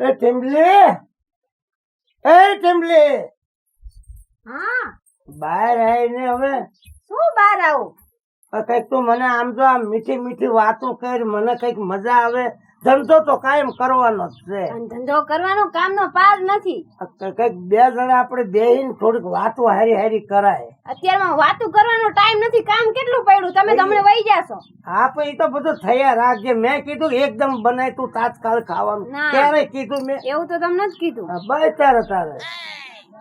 એ ટીમલી, એ ટીમલી, હા બહાર આવીને હવે શું બહાર આવું? કઈક તું મને આમ તો આમ મીઠી મીઠી વાતો કરી, મને કઈક મજા આવે. ધંધો તો કાયમ કરવાનો જ છે. પણ ધંધો કરવાનો કામનો પાર નથી. કઈક બે જણા આપણે બેહીને થોડીક વાતો હારી હારી કરાય. અત્યારમાં વાતું કરવાનો ટાઈમ નથી. કામ કેટલું પડ્યું, તમે તમને વહી જાશો. હા પણ એ તો બધું થયા રાખજે. મેં કીધું એકદમ બનાય તું તાત્કાલ ખાવાનું. ના. ક્યારે કીધું મેં? એવું તો તમને જ કીધું. બસ તારે તારે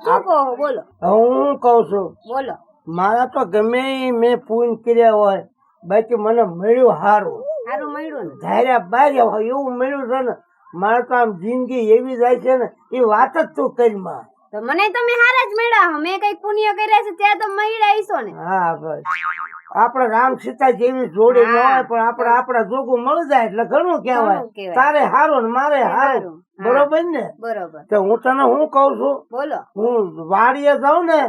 શું કહો? બોલો હું કઉ છું, બોલો. મારા તો ગમે ઈ મેં પૂન કર્યા હોય, બાકી મને મળ્યું હારું. સારું મળ્યું ને? ધાર્યા બાર્યા હોય એવું મળ્યું છે ને. મારે તો આમ જિંદગી એવી જાય છે ને, એ વાત જ તું કરી માં. તો મને તમે હારા જ મળ્યા હો. મેં કઈક પુણ્ય કર્યા છે ત્યાં તો મળ્યા હશો ને. હા બસ આપડે રામ સીતા જેવી જોડી ન હોય, પણ આપડે આપડા જોગું મળી જાય એટલે ઘણું કહેવાય. ઘણું કહેવાય. તારે હારું ને મારે હારું. હારું. હા. બરોબર ને? બરોબર. તો હું તને શું કઉ છું, બોલો. હું વાડીએ જાઉં ને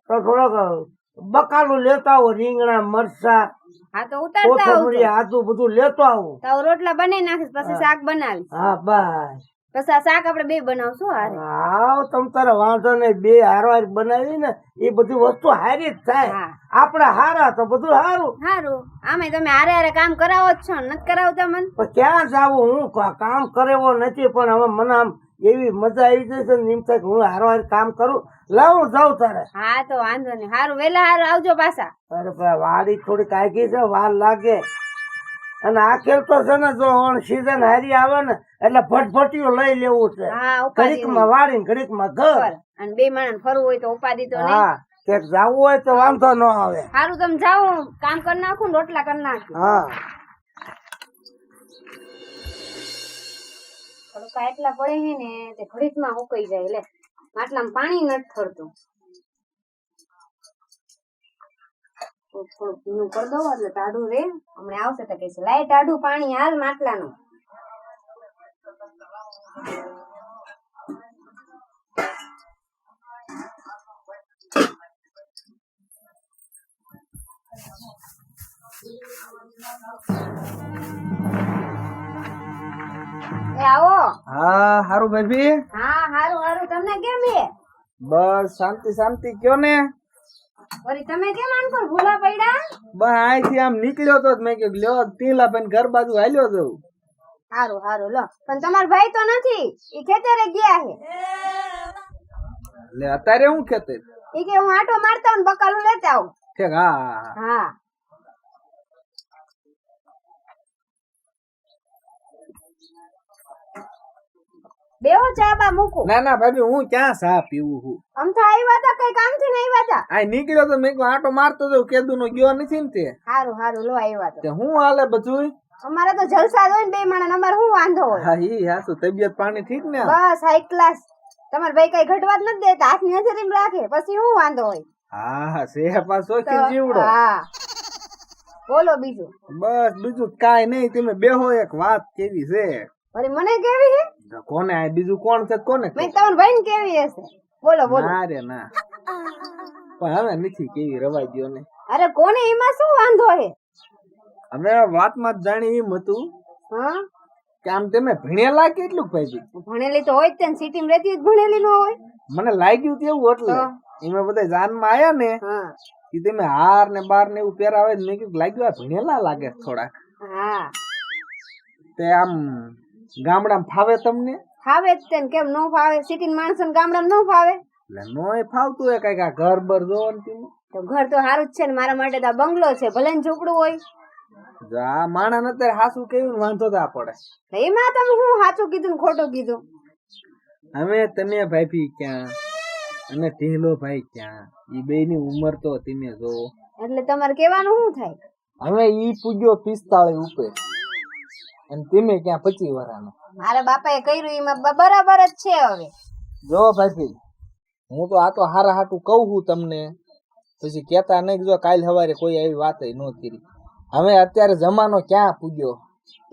તો થોડોક બકાલું લેતા આવું, રીંગણા મરચા હા તો ઉતારતા કોથમરી આવજો. આદુ બધું લેતો આવું. તો રોટલા બનાવી નાખીશ, પછી શાક બનાવીશ. હા બસ પછી આ શાક આપણે બે બનાવશું. હારે હા તમ તારે વાંધો નહીં. બે હારવાર બનાવી ને એ બધી વસ્તુ હારી જ થાય. હા. આપડે હારા તો બધું હારું. સારું. આમે તમે હારે હારે કામ કરાવો જ છો ને? નથી કરાવતા મને? પણ ક્યાં જાવું? હું કામ કરેવો નથી, પણ હવે મને આમ એવી મજા આવી જશે ને એમ થાય કે હું હારવાર કામ કરું. લાવું જાઉં તારે. હા તો વાંધો નહીં. હારું વેલા હારું આવજો પાછા. અરે પણ વાડી થોડીક આગી છે, વાર લાગે. અને આ ખેલ તો છે ને, જો સીઝન હારી આવે ને એટલે ફટફટીઓ લઈ લેવું છે. હા ઉપાધિ ઘડીક માં વાડી ઘડીક માં ઘર. અને બે માણસ ફરવું હોય તો ઉપાધિ તો નહીં. હા ક્યાંક જાવું હોય તો વાંધો ન આવે. હારું તમે જાઓ, કામ કરી નાખું ને રોટલા કરી નાખું. હા તડકા એટલા પડે છે ને તે ઘડીક માં ઉકળી જાય. એટલે માટલામાં પાણી નથી થરતું. થોડું ભીનું કરી દો એટલે ટાઢું રે. હમણાં આવશે તો કહેશે લાય ટાઢું પાણી હાલ માટલાનું. એ આવો. હા હારું ભાભી. હા હારું હારું. તમને કેમ છે? બસ શાંતિ શાંતિ કયો ને. વળી તમે કેમ આમ પર ભૂલા પડ્યા? બસ અહીંથી આમ નીકળ્યો તો મેં કીધું લ્યો ટીલા ભાઈ ઘર બાજુ હાલ્યો જઉં. હારું હારું લો. પણ તમારા ભાઈ તો નથી, ઈ ખેતરે ગયા છે. એટલે અત્યારે હું ખેતર ઈ કે હું આટો મારતા હું બકાલું લેતા આવું. ઠીક. હા હા હા બેહો ચા બા મૂકું. ના ના ભાભી હું ક્યાં ચા પીવું છું. આમ તો આવ્યા હતા કઈ કામ થી નહીં આવ્યા હતા. આ નીકળ્યો તો મેં કીધું આટો મારતો જઉં. કેદુ નો ગયો નથી ને તે. હારું હારું લો આવ્યા તો. તે હું હાલે બધું. અમારે તો જલસા જ હોય ને બે માણસ. અમારે શું વાંધો હોય? હા ઈ હાસુ તબિયત પાણી ઠીક ને. બસ હાઈ ક્લાસ. તમારા ભાઈ કઈ ઘટવા જ નથી દેતા, હાથની નજર રાખે. પછી શું વાંધો હોય? હા હા સે પાછો તો જીવડો. હા બોલો બીજું. બસ બીજું કાઈ નહીં. તમે બેહો એક વાત કેવી છે. વળી મને કેવી છે? કોને આ બીજું કોણ છે કોને મેં તમારા ભાઈ ને કેવી હશે? બોલો બોલો. ના રે ના પણ હવે નથી કેવી રવાઈ ગયો ને. અરે કોને એમાં શું વાંધો છે? અમે વાતમાં જ જાણી એમ હતું હા કે આમ તમે ભણેલા કેટલું ભાઈ. ભણેલી તો હોય જ તે, સિટી માં રહેતી જ ભણેલી ન હોય. મને લાગ્યું તેવું એટલે તો? એમાં બધા જાનમાં આયા ને હા કે તમે હાર ને બાર ને એવું પહેરાવે મેં કીધું લાગ્યું આ ભણેલા લાગે થોડાક. હા તે આમ ગામડામાં ફાવે તમને? ફાવે જ તેને. કેમ ન ફાવે? સિટી માણસો ને ગામડામાં ન ફાવે? એટલે નોય ફાવતું હોય કઈક આ ઘર બર જોવો ને તમે. તો ઘર તો સારું જ છે ને. મારા માટે તો આ બંગલો છે, ભલે ને ઝૂંપડું હોય. જો આ માણસ અત્યારે હાસું કેવું વાંધો તો આ પડે. તો એમાં તમે શું સાચું કીધું ને ખોટું કીધું? હવે તમે ભાઈ ક્યાં અને ઢીલો ભાઈ ક્યાં, ઈ બે ની ઉંમર તો તમે જોવો. એટલે તમારે કેવાનું શું થાય? હવે ઈ પૂજ્યો 45 ઉપર અને તમે ક્યાં 25 વર્ષનો. મારા બાપા એ કર્યું એમાં બરાબર જ છે. હવે જો ભાઈ હું તો આ તો હારા હાટું કહું છું તમને, પછી કેતા નહીં. જો કાલ સવારે કોઈ આવી વાત ન કરી. હવે અત્યારે જમાનો ક્યાં પૂજ્યો.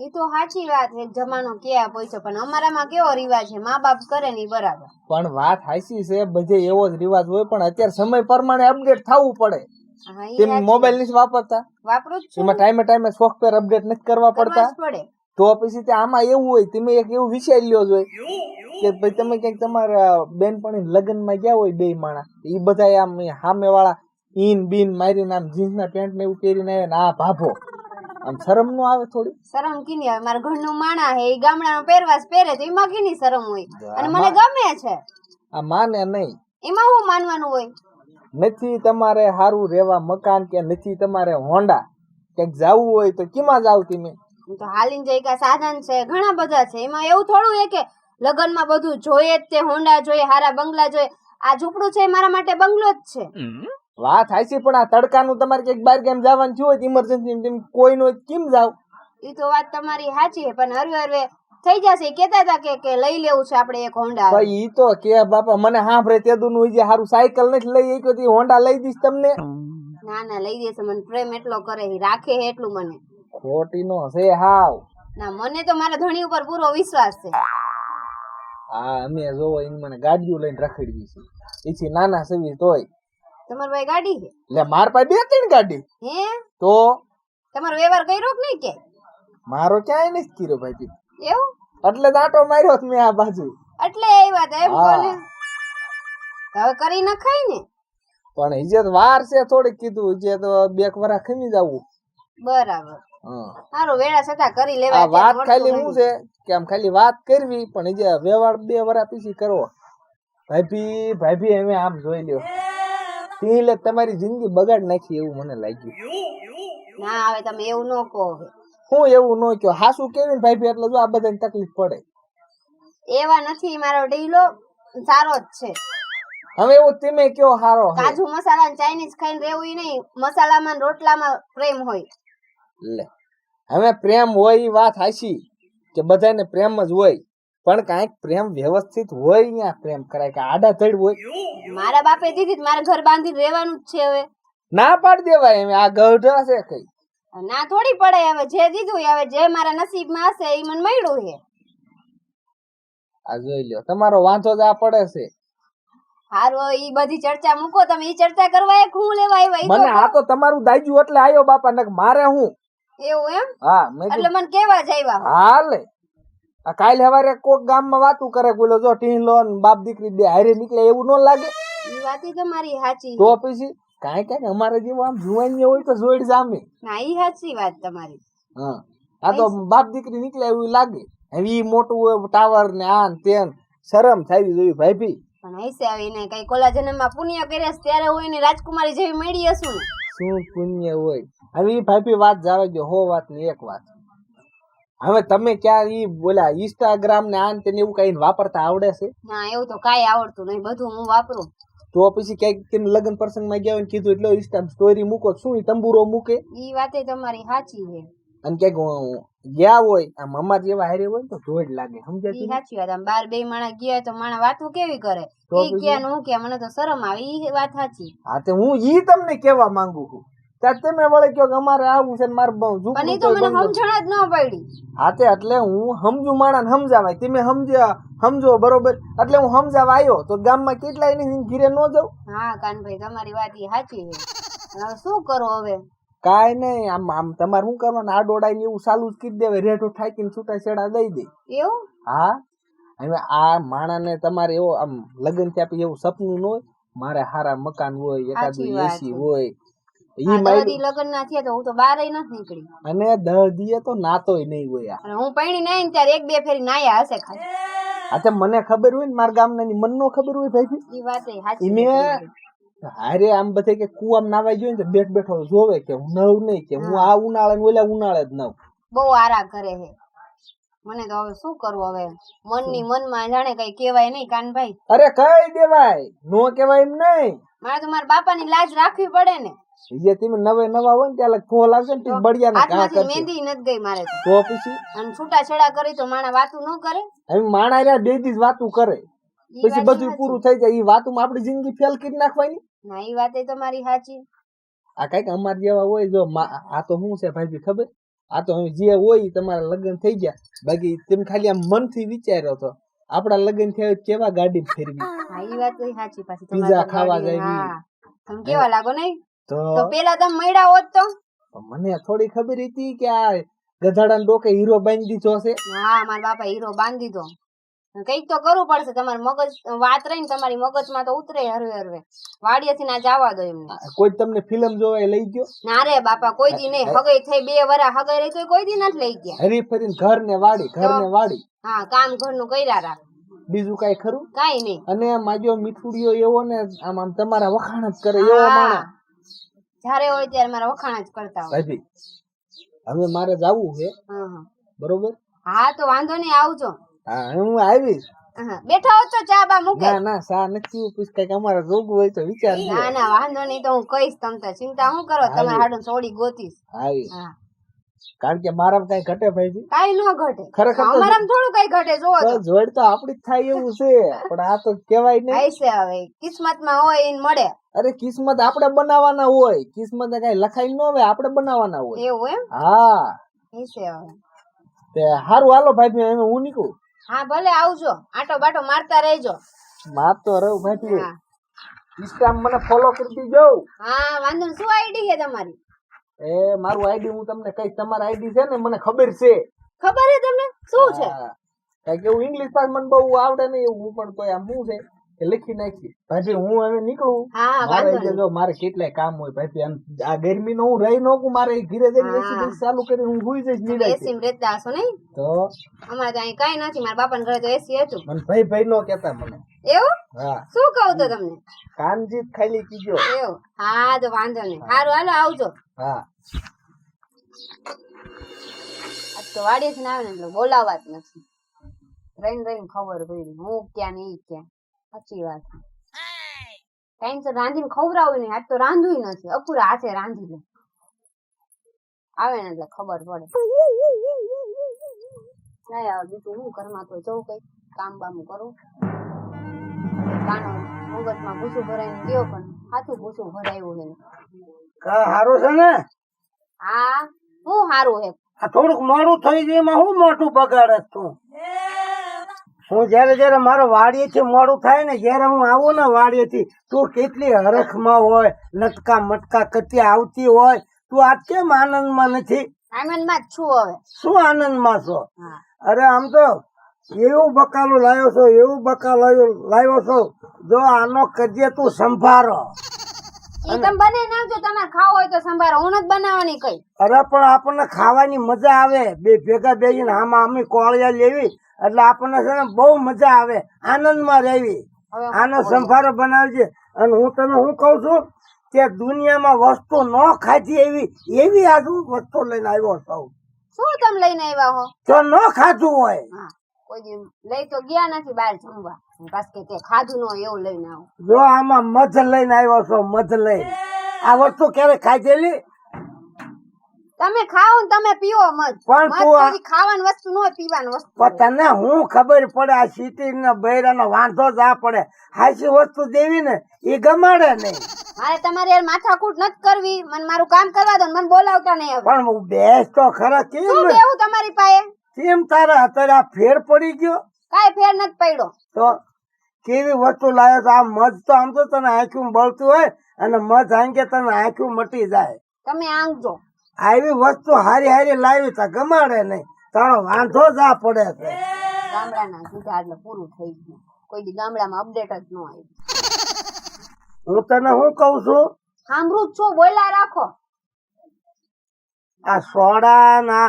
એ તો સાચી વાત છે. જમાનો ક્યાં પૈસો, પણ અમારામાં કેવો રિવાજ છે, મા બાપ કરે ને ઈ બરાબર. પણ વાત હાચી છે, બધે એવો જ રિવાજ હોય, પણ અત્યારે સમય પ્રમાણે અપડેટ થવું પડે. હા, ઈ તમે સાચી મોબાઈલ વાત. નથી વાપરતા? વાપરું જ છું. એમાં ટાઈમે ટાઈમે સોફ્ટવેર અપડેટ નથી કરવા કરવા પડતા? જ પડે. તો પછી તે આમાં એવું હોય તમે એક એવું વિચારી લ્યો જોઈએ કે ભાઈ તમે ક્યાંક તમારા બેનપણી લગ્નમાં ગયા હોય બે માણા એ બધા આમ સામે વાળા ઈન બીન મારીને આમ જીન્સના પેન્ટ ને એવું પહેરીને આવે ને આ ભાભો આમ શરમ નો આવે થોડી? શરમ કીની આવે? મારા ઘરનું માણા હે એ ગામડાનો પહેરવાશ પહેરે તો એમાં કીની શરમ હોય? અને મને ગમે છે. આ માને નહીં. એમાં હું માનવાનું હોય? નથી તમારે સારું રહેવા મકાન કે નથી તમારે હોન્ડા ક્યાંક જવું હોય તો કેમાં જાવ તમે? હું તો હાલીને જઈ કે સાધન છે ઘણા બધા છે. એમાં એવું થોડું હે કે લગ્નમાં બધું જોઈએ જ તે હોન્ડા જોઈએ હારા બંગલા જોઈએ. આ ઝૂંપડું છે એ મારા માટે બંગલો જ છે. વાત હાચી પણ આ તડકાનું તમારે ક્યાંક બહાર કેમ જવાનું થયું હોય ઇમરજન્સી તમે કોઈ નો કેમ જાવ? એ તો વાત તમારી સાચી છે પણ હરવે હરવે થઈ જશે. કેતા હતા કે લઈ લેવું છે આપણે એક હોન્ડા. ભાઈ ઈ તો કે બાપા મને સાંભળે તેદું નું જે હારું સાયકલ નથી લઈ એક હોન્ડા લઈ દઈશ તમને. ના ના લઈ દેશે. મને પ્રેમ એટલો કરે રાખે છે એટલું મને. ખોટી નો છે હાવ. ના મને તો મારા ધણી ઉપર પૂરો વિશ્વાસ છે. હા અમે જોવો એને મને ગાડીઓ લઈને રખડી છે એથી નાના સવી તોય. તમાર ભાઈ ગાડી છે? એટલે માર પાસે 2-3 ગાડી. હે તો તમારો વ્યવહાર કર્યો કે નહીં? કે મારો ક્યાંય નથી કર્યો ભાઈ. એવું? એટલે દાંટો માર્યો મેં આ બાજુ. એટલે એ વાત એમ કોને હવે કરી નખાય ને. પણ હજે તો વાર છે થોડીક કીધું હજે તો 2 વરા ખમી જવું. બરાબર. હા સારું વેળા છતાં કરી આ લેવાય. વાત ખાલી હું છે કે આમ ખાલી વાત કરવી પણ હજે વ્યવહાર 2 વરા પછી કરવો. ભાઈ અમે આમ જોઈ લ્યો એટલે તમારી જિંદગી બગાડ નાખી એવું મને લાગ્યું. ના હવે તમે એવું ન કહો. હું એવું ન કહો હાસુ કેવી ભાઈ એટલે જો આ બધાને તકલીફ પડે. એવા નથી. મારો ઢીલો સારો જ છે. હવે એવું તમે કયો હારો હે. કાજુ મસાલા ને ચાઇનીઝ ખાઈને રહેવું નહીં. મસાલામાં ને રોટલામાં પ્રેમ હોય. લે હવે પ્રેમ હોય ઈ વાત હાચી કે બધાને પ્રેમ જ હોય પણ કાંઈક પ્રેમ વ્યવસ્થિત હોય ત્યાં પ્રેમ કરાય કે આડા ધડ હોય. મારા બાપે દીધી મારે ઘર બાંધીને રહેવાનું જ છે. હવે ના પાડી દેવાય એમ આ ગઢા છે કઈ ના થોડી પડે. હવે જે દીધું હવે જે મારા નસીબમાં હશે એ મને મળ્યું છે. આ જોઈ લ્યો તમારો વાંધો જ આ પડે છે. હારું ઈ બધી ચર્ચા મૂકો તમે. ઈ ચર્ચા કરવા એક હું લેવા આવ્યા? મને આ તો તમારું દાજ્યું એટલે આયો બાપા નક મારે હું એવું એમ? હા મેં એટલે મને કેવા જ આવ્યા? હાલે આ કાલ હવારે કોક ગામમાં વાતું કરે બોલો જો ટીનલો ને બાપ દીકરી બે હારે નીકળે એવું ન લાગે? ઈ વાત તમારી સાચી. તો પછી કાંઈ અમારે જેવું આમ જુવાની હોય તો જોઈ જામે. ના ઈ સાચી વાત તમારી. હા આ તો બાપ દીકરી નીકળે એવું લાગે. હવે ઈ મોટું ટાવર ને આ ને તેન શરમ થાય જોઈ ભાઈ. પણ હશે આવીને કઈ કોલા જન્મમાં પુણ્ય કર્યા છે ત્યારે હું એને રાજકુમારી જેવી મળી હશું ને. શું પુણ્ય હોય? હવે ઈ ભાઈ વાત જાવે ગયો હો વાત ની એક વાત. હવે તમે ક્યાં ઈ બોલા ઇન્સ્ટાગ્રામ ને આન તેને એવું કઈ વાપરતા આવડે છે? ના એવું તો કાઈ આવડતું નહીં. બધું હું વાપરું. તો પછી ક્યાંક તમે લગ્ન પ્રસંગમાં ગયા હોય કીધું એટલે ઇન્સ્ટા સ્ટોરી મૂકો શું તંબુરો મૂકે? ઈ વાતે તમારી સાચી છે. અને ક્યાંક ગયા હોય આમ અમાર જેવા હારે હોય તો જોડ લાગે. સમજાય? ઈ સાચી વાત. આમ બાર બે માણસ ગયા તો માણસ વાતો કેવી કરે? ઈ કે હું કે મને તો શરમ આવે. ઈ વાત સાચી. હા તે હું ઈ તમને કેવા માંગુ છું. ત્યાં તમે વળે કયો કે અમારે આવું છે ને મારે પણ ઈ તો મને સમજણ જ ન પડી. હા તે એટલે હું સમજુ માણસ સમજાવાય તમે સમજો બરોબર એટલે હું સમજાવા આવ્યો તો ગામમાં કેટલાય ની ઘીરે ન જાઉં. હા કાનભાઈ તમારી વાત ઈ સાચી છે. હવે શું કરો હવે? કાઈ નહીં આમ તમારે શું કરવાનું આ દોડાઈ એવું ચાલુ જ કરી દેવાય. રેઠો ઠાકીને છૂટા છેડા દઈ દે. એવું? હા હવે આ માણાને તમારે એવો આમ લગ્ન થયા પછી એવું સપનું ન હોય મારે હારા મકાન હોય એકાદું એસી હોય. ઈ મારી લગ્ન ના થયા તો હું તો બાર નથી નીકળી. અને 10 દીએ તો નાતોય નહીં હોય. અને હું પૈણી નહીં ત્યારે 1-2 ફેરી નાયા હશે ખાલી. હા તો મને ખબર હોય ને મારા ગામના ની મન નો ખબર હોય ભાઈ. ઈ વાત એ સાચી. હારે આમ બધે કે કુવામાં નાવાઈ ગયો ને તો બેઠો જોવે કે હું નવ નહીં કે હું આ ઉનાળે ને ઓલા ઉનાળે જ નવ. બહુ આરા કરે છે. મને તો હવે શું કરવું? હવે મનની મનમાં જાણે કઈ કેવાય નહીં કાનભાઈ. અરે કઈ દેવાય નો કેવાય એમ નહીં. મારે તો મારા બાપાની લાજ રાખવી પડે ને. જે તમે નવા હોય ને ત્યાં ફોલ આવશે ને બળિયાને ઘા કરશે. મહેંદી નથી ગઈ મારે તો પછી અને છૂટા છેડા કરી તો માણા વાતું ન કરે. હવે માણા રહ્યા બે દી વાતું કરે પછી બધું પૂરું થઈ જાય. ઈ વાતું આપણી જિંદગી ફેલ કરી નાખવાની. ના ઈ વાત તમારી સાચી. આ કઈક અમાર જેવા હોય જો આ તો શું છે ભાઈ ખબર? આ તો જે હોય તમારા લગ્ન થઈ ગયા બાકી તમે ખાલી આમ મનથી વિચાર્યો તો આપડા લગ્ન થયા કેવા ગાડી ફેરવી. હા ઈ વાત સાચી. પાછી પીઝા ખાવા જાય. તમે કેવા લાગો નહીં? તો પેલા તમે મળ્યા હોત તો મને થોડી ખબર હતી કે આ ગધાડા ડોકે હીરો બાંધી દીધો છે. હા મારા બાપા હીરો બાંધી દીધો. કઈક તો કરવું પડશે. તમારી મગજ વાત રહી ને તમારી મગજમાં તો ઉતરે હરવે હરવે. વાડિયાથી ના જવા દો એમને. કોઈ તમને ફિલ્મ જોવા લઈ ગયો? ના રે બાપા કોઈ દી નહીં. હગઈ થઈ 2 વરા હગઈ રહી તો કોઈ દી નથી લઈ ગયા. હરી ફરીને ઘર ને વાડી. હા કામ ઘરનું કર્યા રાખ. બીજું કઈ ખરું? કાઈ નહીં. અને માજો મીઠુડિયો એવો ને આમ આમ તમારા વખાણ જ કરે એવો માણસ. જ્યારે હોય ત્યારે મારા વખાણ જ કરતા હોય. ભાભી હવે મારે જાવું છે બરોબર? હા તો વાંધો નહીં આવજો. હા હું આવીશ. બેઠા હો તો ચા બા મૂકે. ના સા નથી પૂછ કઈક અમારે રોગ હોય તો વિચાર. ના વાંધો નહીં તો હું કહીશ. તમે ચિંતા શું કરો? તમારે હાડું સોડી ગોતીશ. હા કારણ કે મારા કઈ ઘટે ભાઈ? કઈ ન ઘટે. ખરેખર અમારામ થોડું કઈ ઘટે. જોવો તો જોડ તો આપડી જ થાય એવું છે પણ આ તો કેવાય નહીં. છે હવે કિસ્મતમાં હોય એને મળે. અરે કિસ્મત આપણે બનાવવાના હોય. કિસ્મત કઈ લખાઈ ન હોય, આપણે બનાવવાના હોય. એવું એમ? હા એ છે હવે. તે હારું હાલો ભાઈ હું નીકળું. હા ભલે આવજો. આટો બાટો મારતા રહેજો. મારતો રહું ભાઈ. ઇન્સ્ટામાં મને ફોલો કરી દીજો. હા વાંધો નહીં. શું આઈડી છે તમારી? એ મારું આઈડી હું તમને કઈ. તમારા આઈડી છે ને મને ખબર છે. ખબર છે તમને? શું છે? કઈક એવું ઇંગ્લિશ પાસ મને બહુ આવડે નહીં એવું પણ તો આમ શું છે કે લખી નાખી. ભાઈ હું હવે નીકળું. મારે કેટલાય કામ હોય ભાઈ. આ ગરમી નો હું રહી નોકું. મારે ઘીરે જઈને એસી ચાલુ કરીને હું સુઈ જઈશ. એસી માં રહેતા હશો નહીં? તો અમારે તો અહીં કઈ નથી. મારા બાપા ઘરે તો એસી હતું. મને ભાઈ નો કેતા મને. એવું? હા શું કહું તો તમને? કાનજીત ખાલી કીજો. એવું? હા તો વાંધો નહીં. સારું હાલો આવજો. હા તો વાડીએ આવે ને એટલે બોલાવા જ નથી. રહીને ખબર પડી હું ક્યાં ને ઈ ક્યાં. સાચી વાત. ટાઈમસર રાંધીને ખવડાવું નહીં. આજ તો રાંધું નથી. અપૂરા હાથે રાંધી લે. આવે ને એટલે ખબર પડે. નહીં આવે બીજું હું ઘરમાં તો જવું કઈ કામ બામ કરું. કાનો મગજમાં ભૂસું ભરાઈને ગયો પણ હાથું ભૂસું ભરાયું છે. સારું છે ને? હા શું સારું હે? આ થોડુંક મોડું થઈ જાય એમાં હું મોટું બગાડે તું? હું જયારે મારો વાડીએથી મોડું થાય ને જયારે હું આવું ને વાડીએથી તું કેટલી હરખમાં હોય, લટકા મટકા કતી આવતી હોય. તું આજ કેમ આનંદમાં નથી? આનંદમાં જ છું હવે. શું આનંદમાં છો? અરે આમ તો એવું બકાલું લાવ્યો છો, એવું બકાલું લાવ્યો છો. જો આનો કજે તું સંભારો. ઈ તમે બનાવી નાખજો. તમારે ખાવો હોય તો સંભારો. હું નથી બનાવવાની કઈ. અરે પણ આપણને ખાવાની મજા આવે. બે ભેગા બેસીને આમાં અમે કોળિયા લેવી એટલે આપણને છે ને બહુ મજા આવે. આનંદમાં રહેવી. આનો સંભારો બનાવજે. અને હું તને હું કઉ છું કે દુનિયામાં વસ્તુ ન ખાધી એવી આજુ વસ્તુ લઈને આવ્યો છું. શું તમે લઈને આવ્યા હો? જો ન ખાધું હોય. કોઈ દી લઈ તો ગયા નથી બહાર જમવા. બસ કે ખાધું ન હોય એવું લઈને આવો. જો આમાં મધ લઈને આવ્યો છો. મધ લઈ. આ વસ્તુ ક્યારે ખાધેલી? તમે ખાઓ ને તમે પીવો મધ. પણ તું ખાવાની વસ્તુ ન હોય, પીવાની વસ્તુ. તને હું ખબર પડે આ સિટી ને બૈરાનો વાંધો જ આ પડે. હાચી વસ્તુ દેવી ને એ ગમાડે નહીં. મારે તમારે યાર માથાકૂટ નથી કરવી. મને મારું કામ કરવા દો. મને બોલાવતા નહીં. પણ બેસ તો ખરા. કેમ બેવું તમારી પાસે? કેમ તારા અત્યારે આ ફેર પડી ગયો? કાઈ ફેર નથી પડ્યો. તો કેવી વસ્તુ લાવ્યો તો? આ મધ તો આમ તો તને આંખ્યું બળતું હોય અને મધ આંગે તને આંખ્યું મટી જાય. તમે આંગજો. આવી વસ્તુ હારી હારી લાવી તો ગમાડે નહીં. તારો વાંધો જ આ પડે છે. ગામડાના સીધા એટલે પૂરું થઈ ગયું. કોઈ દી ગામડામાં અપડેટ જ ન આવી. હું તને શું કઉ છું? સાંભળું છો. બોલા રાખો. આ સોડા ના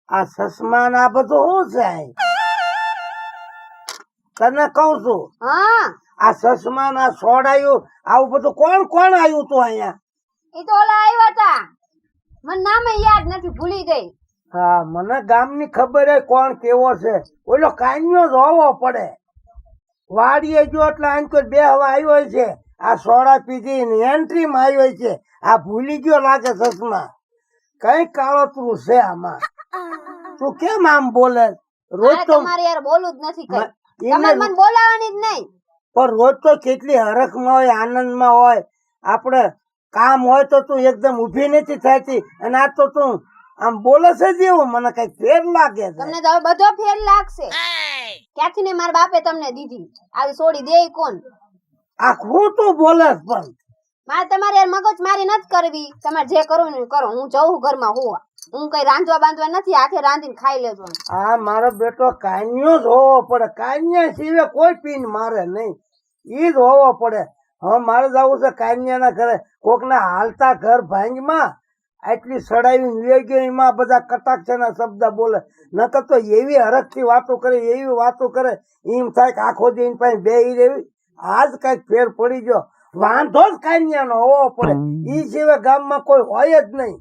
આ ચશ્મા ના બધું શું છે? તને કઉ છું હા આ ચશ્મા ના સોડાયું આવું બધું કોણ આવ્યું તું અહીંયા? એ તો ઓલા આવ્યા તા. મને નામે યાદ નથી. ભૂલી ગઈ. હા મને ગામની ખબર હે કોણ કેવો છે. ઓલો કાન્યો જોવો પડે. વાડીએ જો એટલે આંકો બે હવા આવ્યો છે. આ સોડા પીધી એન્ટ્રી માં આવ્યો છે. આ ભૂલી ગયો લાગે ચશ્મા. કઈ કાળોતરું છે આમાં. તું કેમ આમ બોલે? રોજ તો તમારે યાર બોલું જ નથી કઈ. તમારે મને બોલાવાની જ નહીં. પણ રોજ તો કેટલી હરખમાં હોય, આનંદમાં હોય. આપણે કામ હોય તો તું એકદમ ઊભી નથી થતી અને આ તો તું આમ બોલે છે જેવું મને કઈ ફેર લાગે છે. તમને તો હવે બધો ફેર લાગશે. ક્યાંથી ને મારા બાપે તમને દીધી. આવી છોડી દે કોણ? આ હું તું બોલે પણ મારે તમારે યાર મગજ મારી નથી કરવી. તમારે જે કરવું ને કરો. હું જઉં ઘરમાં હોવા. હું કઈ રાંધવા બાંધવા નથી, હાથે રાંધીને ખાઈ લેજો. આ મારો બેટો કાન્યો જ હોવો પડે, કાન્યા સિવાય કોઈ પીન મારે નહીં, ઈ જ હોવો પડે. હવે મારે જવું છે કાન્યાના ઘરે, કોકના હાલતા ઘર ભાંગમાં આટલી સડાવી વેગી એમાં બધા કટાક્ષના શબ્દ બોલે, નકર તો એવી હરખથી વાતો કરે, એવી વાતો કરે, એમ થાય કે આખો દી એની પાસે બેહી રહેવી. આજ કઈક ફેર પડી ગયો, વાંધો જ કાન્યાનો હોવો પડે, ઈ સિવાય ગામમાં કોઈ હોય જ નહીં.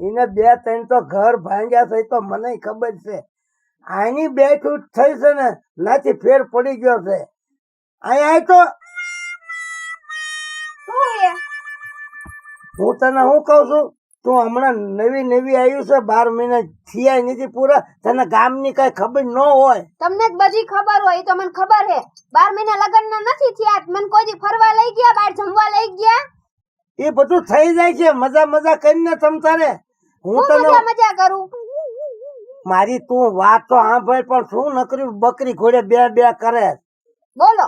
એને 2-3 તો ઘર ભાંગ્યા છે તો મને ખબર છે. આની બેઠું થઈ છે ને નાથી ફેર પડી ગયો છે. અહીંયા તો શું એ? હું તને શું કઉ છું, તું હમણાં નવી આવ્યું છે, 12 મહિના થયા નથી પૂરા, તને ગામની કઈ ખબર ન હોય. તમને જ બધી ખબર હોય, એ તો મને ખબર હે. 12 મહિના લગ્ન નથી થયા, મને કોઈ દી ફરવા લઈ ગયા, બહાર જમવા લઈ ગયા? એ બધું થઈ જાય છે, મજા કરીને તમ તારે. હું હું તને મજા કરું? મારી તું વાત તો સાંભળ, પણ શું નકરી બકરી ઘોડે બે કરે. બોલો.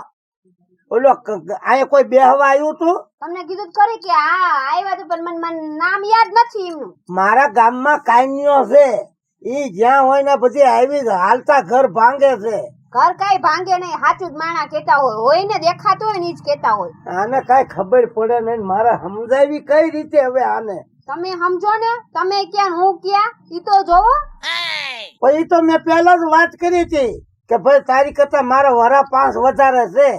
ઓલો અહીંયા કોઈ બેહવા આવ્યું તું? તમને કીધું તો ખરી કે હા આવ્યા તો, પણ મને નામ યાદ નથી એમનું. મારા ગામમાં કાન્યો છે, ઈ જ્યાં હોય ને પછી આવી હાલતા ઘર ભાંગે છે. ઘર કઈ ભાંગે નહીં, સાચું જ માણા કેતા હોય ને, દેખાતું હોય ને ઈ જ કેતા હોય. આને કઈ ખબર પડે નહીં, મારે સમજાવી કઈ રીતે હવે આને? તમે સમજો ને, તમે ક્યાં હું ક્યાં ઈ તો જોવો. પછી તો મેં પહેલા જ વાત કરી હતી કે ભાઈ તારી કરતા મારા વરા 5 વધારે છે,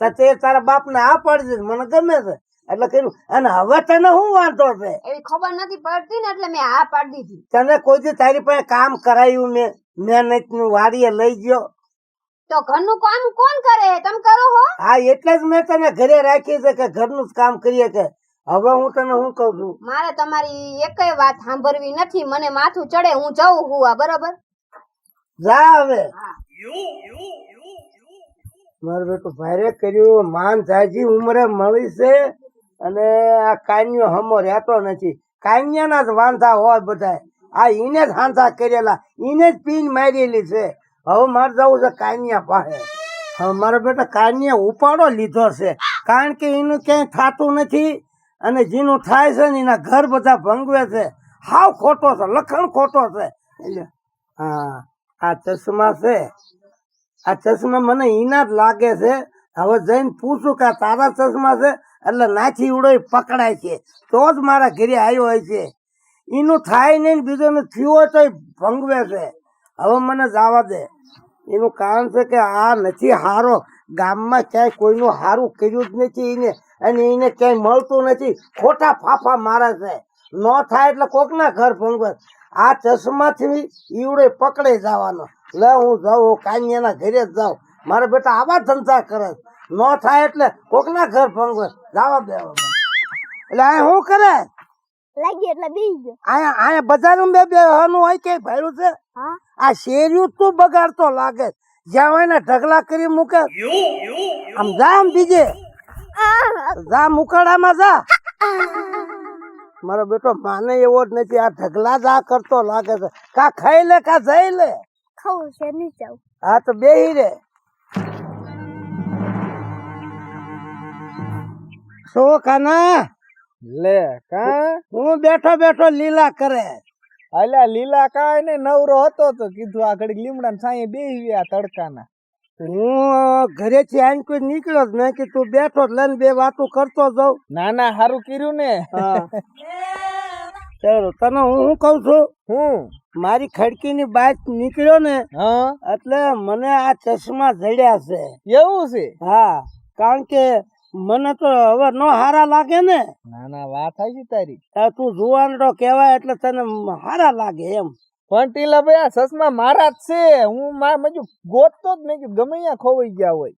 તો તે તારા બાપને આ પાડી દે, મને ગમે છે એટલે કર્યું. અને હવે તને શું વાંધો છે? એવી ખબર નથી પડતી ને એટલે મેં હા પાડી દીધી. તને કોઈ દી તારી પાસે કામ કરાયું? મહેનત નું વાડીએ લઈ ગયો તો ઘરનું કામ કોણ કરે? તમે કરો હો? હા, એટલે જ મેં તને ઘરે રાખી છે કે ઘરનું જ કામ કરીએ. કે હવે હું તને શું કઉ છું, મારે તમારી એકય વાત સાંભળવી નથી, મને માથું ચડે, હું જઉં હુવા. બરોબર? જા હવે. મારું બેટું ભારે કર્યું, માન જાજી ઉંમરે મળી છે, અને આ કાન્યો હમો રહેતો નથી. કાન્યાના જ વાંધા હોય બધા, આ ઈને જ હાંધા કરેલા, ઈને જ પીન મારેલી છે. હવે મારે જવું છે કાન્યા પાસે. હવે મારો બેટા કાન્યા ઉપાડો લીધો છે, કારણ કે એનું ક્યાંય થતું નથી, અને જેનું થાય છે ને એના ઘર બધા ભંગવે છે. હાવ ખોટો છે, લખણ ખોટો છે. એટલે હા, આ ચશ્મા છે, આ ચશ્મા મને ઈના જ લાગે છે. હવે જઈને પૂછું કે આ તારા ચશ્મા છે, એટલે નાથી ઉડો પકડાય છે, તો જ મારા ઘરે આવ્યો હોય છે. એનું થાય નહીં ને બીજું થયું હોય તો ભંગવે છે. હવે મને જવા દે. એનું કારણ છે કે આ નથી હારો, ગામમાં ક્યાંય કોઈનું હારું કર્યું જ નથી એને, અને એને ક્યાંય મળતું નથી, ખોટા ફાફા મારે છે. ન થાય એટલે કોકના ઘર ભંગવે. આ ચશ્માથી ઈવડે પકડાઈ જવાનો. લે હું જાઉં, કાન્યાના ઘરે જ જાઉં. મારા બેટા આવા ધંધા કરે, ન થાય એટલે કોકના ઘર ભંગવે. જવા દે. એટલે આ શું કરે? લાગી એટલે બી ગયો. અહીંયા બજારમાં બે હનું હોય કે ભાડું છે? હા, આ શેરિયું તું બગાડતો લાગે, જ્યાં હોય ને ઢગલા કરી મૂકે. આમ જા, આમ બીજે જા, મુકાડામાં જા. મારો બેટો માને એવો જ નથી, આ ઢગલા જ આ કરતો લાગે છે. કા ખાઈ લે કા જઈ લે. ખાવું છે નહીં જાવ. હા તો બેહી રે. શું કાના? લે કા હું બેઠો લીલા કરે. અલ્યા લીલા કાંઈ ને નવરો હતો તો કીધું આ ઘડી લીમડા છાંયે બેહી ગયા તડકાના. હું ઘરેથી આઈને કોઈ નીકળ્યો જ નહીં, કે તું બેઠો જ લઈને બે વાતો કરતો જાઉં. ના ના હારું કર્યું ને. ચાલો તને હું કઉ છું, હું મારી ખડકીની બાદ નીકળ્યો ને હા એટલે મને આ ચશ્મા જડ્યા છે. એવું છે? હા, કારણ કે મને તો હવે નો હારા લાગે ને. ના ના વાત આવી તારી. તું જુવાનડો કહેવાય એટલે તને હારા લાગે એમ. પણ ટીલા ભાઈ આ ચશ્મા મારા જ છે, હું મજુ ગોતતો જ નહીં, ગમે ત્યાં ખોવાઈ ગયા હોય.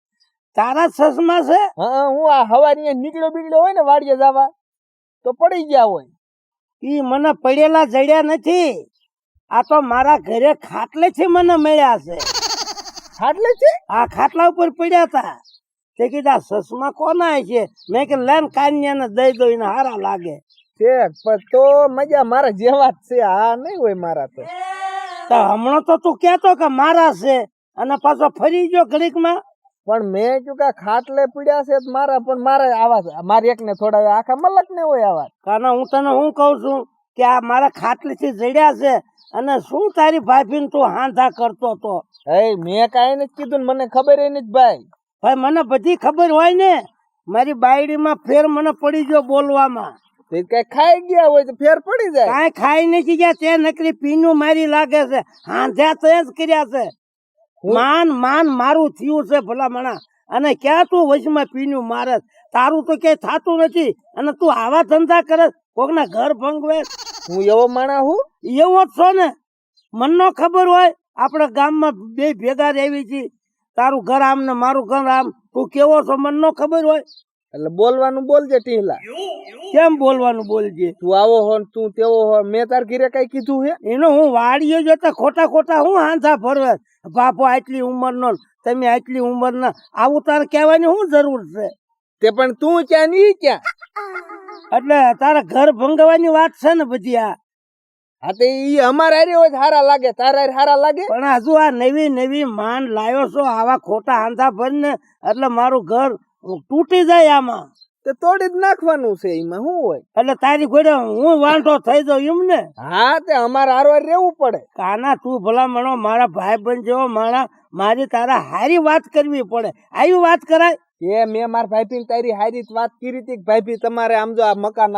તારા ચશ્મા છે? હા, હું આ હવારી નીકળ્યો બીકડ્યો હોય ને વાડીએ જવા તો પડી ગયા હોય. ઈ મને પડેલા જડ્યા નથી, આ તો મારા ઘરે ખાટલે છે મને મળ્યા છે. ખાટલે છે? આ ખાટલા ઉપર પડ્યા હતા. તે કીધા ચશ્મા કોના છે? મેં કે લેન કાન્યાને દઈ દો, એને હારા લાગે છે. પણ તો મજા મારા જેવા જ છે, આ નહીં હોય મારા તો. તો હમણાં તો તું કેતો કે મારા છે, અને પાછો ફરી ગયો ઘડીકમાં. પણ મેં કીધું કે ખાટલે પીડ્યા છે તો મારા, પણ મારા આવા મારી એક ને થોડા આખા મલક ને હોય આવા. કાના હું તને હું કઉ છું, કે આ મારા ખાટલીથી જડ્યા છે અને શું તારી ભાભીને તું હાંધા કરતો તો? એ મેં કાંઈ નથી કીધું ને મને ખબર ય નથી ભાઈ. ભાઈ મને બધી ખબર હોય ને, મારી બાયડીમાં ફેર મને પડી ગયો બોલવામાં. તે કઈ ખાઈ ગયા હોય તો ફેર પડી જાય. કાંઈ ખાઈ નથી ગયા, તે નકરી પીનું મારી લાગે છે. હાંધ્યા તો જ કર્યા છે. માન માન મારું થયું છે ભલામણા, અને ક્યાં તું વચમાં પીનું મારે? તારું તો ક્યાંય થાતું નથી અને તું આવા ધંધા કરે, કોકના ઘર ભંગવે. હું એવો માણા હું? એવો જ છો ને. મન નો ખબર હોય આપણા ગામમાં બે ભેગા રહેવી છીએ, તારું ઘર આમ ને મારું ઘર આમ, તું કેવો છો મન નો ખબર હોય? એટલે બોલવાનું બોલજે ટીહલા. કેમ બોલવાનું બોલજે? તું આવો હો ને તું તેવો હો, મેં તાર ઘીરે કઈ કીધું હે? એનો હું વાડીએ જતા ખોટા ખોટા હું હાંધા ફરવે. બાપો આટલી ઉંમરનો, તમે આટલી ઉંમરના, આવું તારે કહેવાની શું જરૂર છે? તે પણ તું ક્યાં ની ક્યાં? એટલે તારા ઘર ભંગવાની વાત છે ને બધી આ. હા તે ઈ અમારા હારે હોય તો હારા લાગે, તારા હારે હારા લાગે? પણ હજુ આ નવી નવી માંડ લાવ્યો છો, આવા ખોટા હાંધા ભરીને એટલે મારું ઘર તૂટી જાય આમાં. તે તોડી જ નાખવાનું છે, એમાં શું હોય? એટલે તારી ઘોડે હું વાંઢો થઈ જાઉં એમ ને? હા તે અમારે હારવાર રહેવું પડે. કાના તું ભલા મણો મારા ભાઈ બંધ જેવો માણા, મારી તારા હારી વાત કરવી પડે. આવી વાત કરાય? એ મેં મારા ભાઈપી તારી હારી જ વાત કરી હતી કે ભાઈપી તમારે આમ જો આ મકાન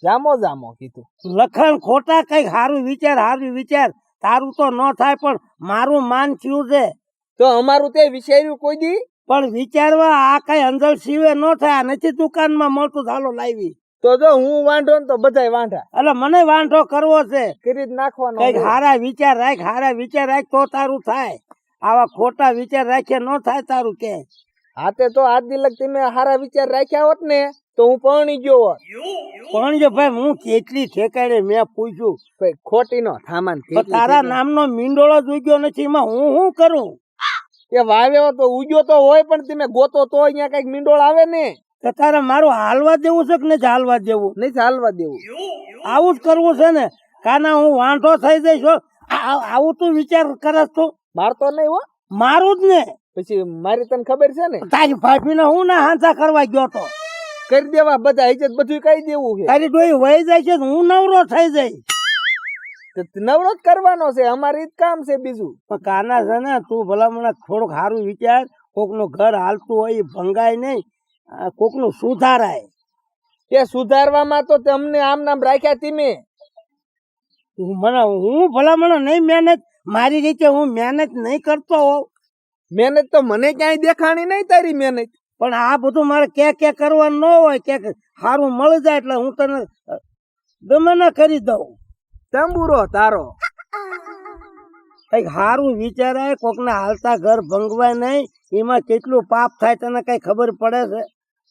જામો જામો કીધું. લખણ ખોટા, કઈક હારું વિચાર. તારું તો ન થાય પણ મારું માન થયું છે. તો અમારું તે વિચાર્યું કોઈ દી? પણ વિચારવા આ કઈ અંજળ સિવે ન થાય. આ નથી દુકાનમાં મળતું, ચાલો લાવી. તો જો હું વાંઢો ને તો બધાય વાંઢા. એટલે મને વાંઢો કરવો છે. કરી જ નાખવાનો. કઈક હારા વિચાર રાખ તો તારું થાય. આવા ખોટા વિચાર રાખે ન થાય તારું કે. હા તે તો આજ દિલક તમે હારા વિચાર રાખ્યા હોત ને તો હું પરણી ગયો હોત. પણ જો ભાઈ હું કેટલી ઠેકાડે મેં પૂછ્યું, ભાઈ ખોટી નો થામાન પણ તારા નામનો મીંડોળો જ ઉગ્યો નથી, એમાં હું શું કરું? કે વાવ્યો તો ઉગ્યો તો હોય પણ તમે ગોતો તો અહીંયા કઈક મીંડોળ આવે ને. તો તારે મારું હાલવા દેવું છે કે નથી હાલવા દેવું? નહીં હાલવા દેવું. આવું જ કરવું છે ને? કાના હું વાંઢો થઈ જઈશ હો. આવું તું વિચાર કરસ તું? મારતો નહીં હો. મારું જ ને. પછી મારી તને ખબર છે ને, તારી ભાભીને હું ના હાંસા કરવા ગયો તો. કરી દેવા બધા ઇજ્જત બધું કહી દેવું છે. તારી ડોઈ વહી જાય છે, હું નવરો થઈ જાય. નવરો જ કરવાનો છે, અમારી જ કામ છે બીજું. પણ કાના છે ને, તું ભલા મને થોડુંક સારું વિચાર. કોકનું ઘર હાલતું હોય એ ભંગાય નહીં, કોકનું સુધારાય. કે સુધારવામાં તો તમને આમ નામ રાખ્યા તમે. હું ભલા મને નહીં મહેનત, મારી રીતે હું મહેનત નહીં કરતો હોઉં. મહેનત તો મને ક્યાંય દેખાણી નહીં તારી મહેનત. પણ આ બધું મારે કે કરવાનું ન હોય. કે સારું મળી જાય એટલે હું તને ગમે ના કરી દઉં. તંબુરો તારો. કઈક સારું વિચારાય, કોકના હાલતા ઘર ભંગવાય નહીં. એમાં કેટલું પાપ થાય તને કઈ ખબર પડે છે?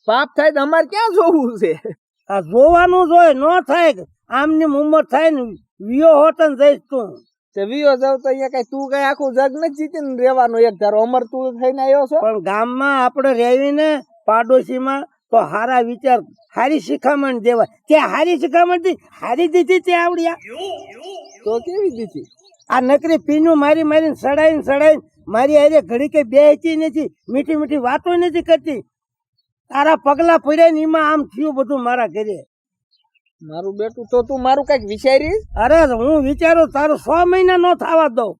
પાપ થાય તો અમારે ક્યાં જોવું છે? આ જોવાનું જ હોય, ન થાય. આમની ઉંમર થાય ને વિયો હોત ને જઈશ તું. તે વિયો જાવ તો અહીંયા કઈ તું કઈ આખું જગ નથી જીતીને રહેવાનું એક ધારો. અમર તું થઈને આવ્યો છો. પણ ગામમાં આપણે રહેવીને પાડોશીમાં તો હારા વિચાર, હારી શિખામણ દેવાય. તે હારી શિખામણ થી હારી દીધી તે આવડ્યા તો કેવી દીધી? આ નકરી પીનું મારીને સડાઈને મારી હારે ઘડી કઈ બેસતી નથી, મીઠી મીઠી વાતો નથી કરતી. તારા પગલા પડ્યા ને એમાં આમ થયું બધું મારા ઘરે. મારું બેટું તો તું મારું કઈક વિચારીશ? અરે હું વિચારું તારું 6 મહિના નો થવા દઉં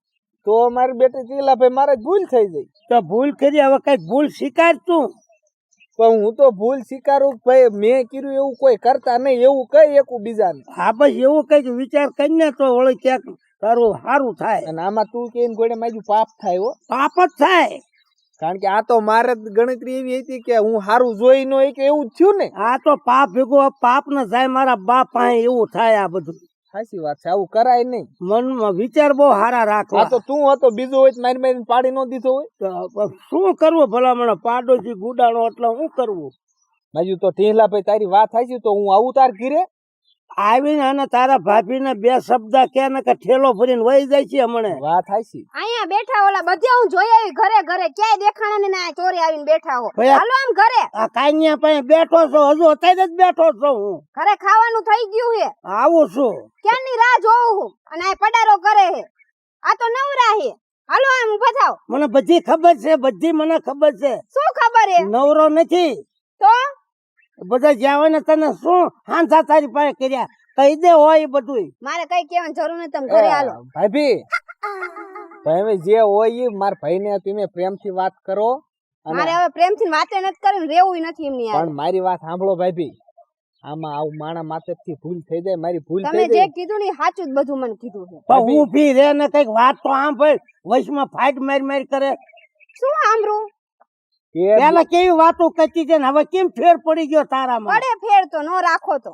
તો મારી બેટી ટીલા ભાઈ મારે ભૂલ થઈ જાય. તો ભૂલ કરી, હવે કઈક ભૂલ સ્વીકાર તું. પણ હું તો ભૂલ સ્વીકારું ભાઈ, મેં કર્યું એવું કોઈ કરતા નહીં, એવું કઈ એકું બીજાને. હા બસ એવું કઈક વિચાર કરીને તો વળી ક્યાંક તારું સારું થાય. અને આમાં તું કે ગોળે માજુ પાપ થાય હો. પાપ જ થાય. કારણ કે આ તો મારે ગણતરી એવી હતી કે હું સારું જોઈ નો કે એવું જ થયું ને. આ તો પાપ ભેગો પાપ ન જાય મારા બાપ પાસે, એવું થાય આ બધું. સાચી વાત છે, આવું કરાય નહીં. મનમાં વિચાર બહુ સારા રાખવા. આ તો તું હતો બીજો હોય મારી પાડી નો દીધો હોય તો શું કરવું ભલામણ? પાડોશી ગુડાણો એટલે શું કરવું? બાજુ તો ઢીલા ભાઈ તારી વાત થાય છે તો હું આવું તાર ઘીરે આવીને અને તારા ભાભીને 2 શબ્દ કે ને કે ઠેલો ભરીને વહી જાય છે હમણે. વાત થાય છે. અહીંયા બેઠા ઓલા બધે હું જોઈ આવી ઘરે ક્યાંય દેખાણા ને આ ચોરી આવીને બેઠા હો. ભયા, હાલો આમ ઘરે. આ કાન્યા પાસે બેઠો છો? હજુ અત્યારે જ બેઠો છો હું. ઘરે ખાવાનું થઈ ગયું હે. આવું છું. ક્યાંની રાહ જોઉં હું અને આ પડારો કરે હે. આ તો નવરા હે. હાલો આમ ઊભા થાવ. મને બધી ખબર છે, બધી મને ખબર છે. શું ખબર હે? નવરો નથી તો બધા જ્યાં હોય ને તને શું હાંસા તારી પાસે કર્યા? કહી દે હોય એ બધું. મારે કઈ કહેવાની જરૂર નથી, તમે ઘરે હાલો. ભાભી ભાઈ જે હોય ઈ મારા ભાઈને તમે પ્રેમથી વાત કરો. અને મારે હવે પ્રેમથી વાતે નથી કરવી, રેવું નથી એમની હારે. પણ મારી વાત સાંભળો ભાભી, આમાં આવું માણા માથેથી ભૂલ થઈ જાય, મારી ભૂલ તમે થઈ જે જાય. કીધું ને ઈ સાચું જ બધું મને કીધું છે. પણ ઊભી રે ને કઈક વાત તો આમ ભાઈ વચમાં ફાઇટ મારી કરે. શું સાંભળું? એ પેલા કેવી વાતો કરતી છે ને હવે કેમ ફેર પડી ગયો તારામાં? પડે ફેર તો નો રાખો તો.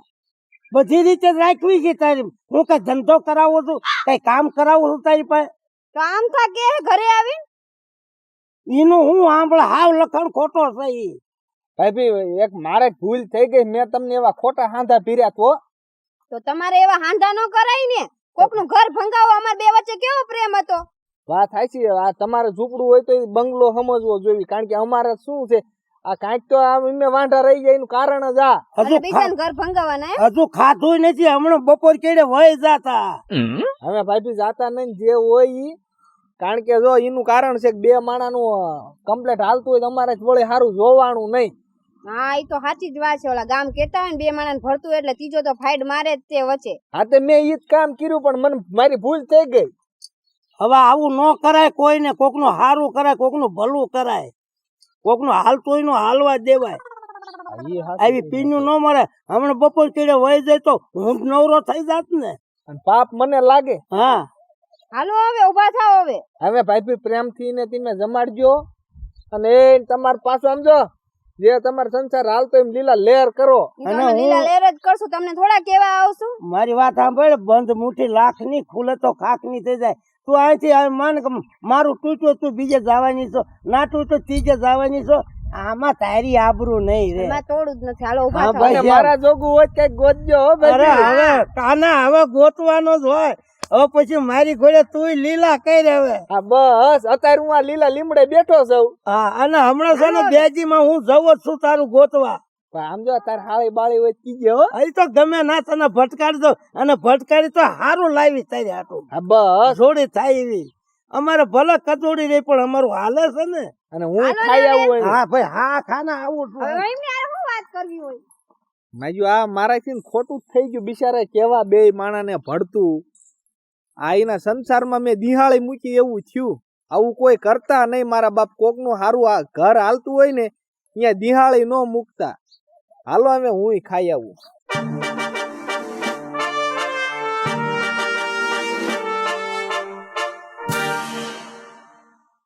બધી રીતે જ રાખવી છે તારી. હું કઈ ધંધો કરાવું છું, કઈ કામ કરાવું છું તારી પાસે? તો આમ થા કે ઘરે આવીને એનું હું સાંભળ હાવ લખણ ખોટો છે ઈ. ભાભી એક મારે જ ભૂલ થઈ ગઈ, મેં તમને એવા ખોટા હાંધા પીર્યા તો તમારે એવા હાંધા નો કરાય ને. કોકનું ઘર ભંગાવો, અમાર બે વચ્ચે કેવો પ્રેમ હતો. વાત સાચી. આ તમારે ઝૂંપડું હોય તો ઈ બંગલો સમજવો જોઈએ, કારણ કે અમારે શું છે આ કાંઈક તો આમ એમને વાંઢા રહી જાય એનું કારણ જ આ. હજુ અને બીજાને ઘર ભંગાવાના એમ? હજુ ખાધું નથી, હમણાં બપોર કેડે વહી જાતા. હવે ભાભી જાતા નહીં, જે હોય ઈ. કારણ કે જો એનું કારણ છે કે બે માણાનું કમ્પ્લેટ હાલતું હોય તો અમારે જ વળે સારું જોવાનું નહીં. હા ઈ તો સાચી જ વાત છે. ઓલા ગામ કેતા હોય ને બે માણસ ભરતું એટલે ત્રીજો તો ફાઇડ મારે જ તે વચ્ચે. હા તે મેં ઈ જ કામ કર્યું, પણ મને મારી ભૂલ થઈ ગઈ. હવે આવું ન કરાય કોઈને. કોકનું હારું કરાય, કોકનું ભલું કરાય, કોકનું હાલતું હોય નું હાલવા જ દેવાય. આવી પીનું ન મળે. હમણાં બપોર કેડે વહી જાય તો હું જ નવરો થઈ જાત ને. અને પાપ મને લાગે. હા હાલો હવે ઉભા થાઓ હવે. હવે ભાભી પ્રેમથી ને તમે જમાડજો, અને એ તમારે પાછું સમજો જે તમારો સંસાર હાલતો એમ લીલા લેર કરો. ઈ તો અમે લીલા લેર જ કરશું, તમને થોડા કેવા આવશું. મારી વાત સાંભળ, બંધ મુઠ્ઠી લાખ ની ખુલે તો ખાખ ની થઈ જાય. તું અહીંથી હવે માન કે મારું તૂટ્યું તું બીજે જવાની છો, ના તૂટ્યું ત્રીજે જવાની છો. આમાં તારી આબરૂ નહીં રે. એમાં તોડું જ નથી. હાલો ઉભા હા, થાઓ. ભાઈ. અને મારા જોગું હોય કઈક ગોતજો હો અરે ભાભી. હવે કાના હવે ગોતવાનો જ હોય. હવે પછી મારી ઘોડે તું લીલા કઈ હવે. હા બસ અત્યારે હું આ લીલા લીમડે બેઠો છું. હા અને હમણાં છે ને બેજી માં હું જવું જ છું તારું ગોતવા. પણ આમ જો તાર હાળી બાળી હોય કીજે હો. અહીં તો ગમે ના તને ભટકાડી દો, અને ભટકાડી તો સારું લાવી તારી હાટું. હા બસ. જોડી થાય એવી. અમારે ભલે કચોડી રહી પણ અમારું હાલે છે ને. અને હું ખાઈ આવું હોય. હા ભાઈ હા ખાના આવું છું. હવે એમની હારે શું વાત કરવી હોય? માજુ આ મારાથી ને ખોટું જ થઈ ગયું. બિચારા કેવા બે માણાને ભળતું. આ એના સંસારમાં મેં દિહાળી મૂકી એવું થયું. આવું કોઈ કરતા નહીં મારા બાપ. કોકનું હારું આ ઘર હાલતું હોય ને અહીંયા દિહાળી ન મૂકતા. હાલો હવે હું ખાઈ આવું.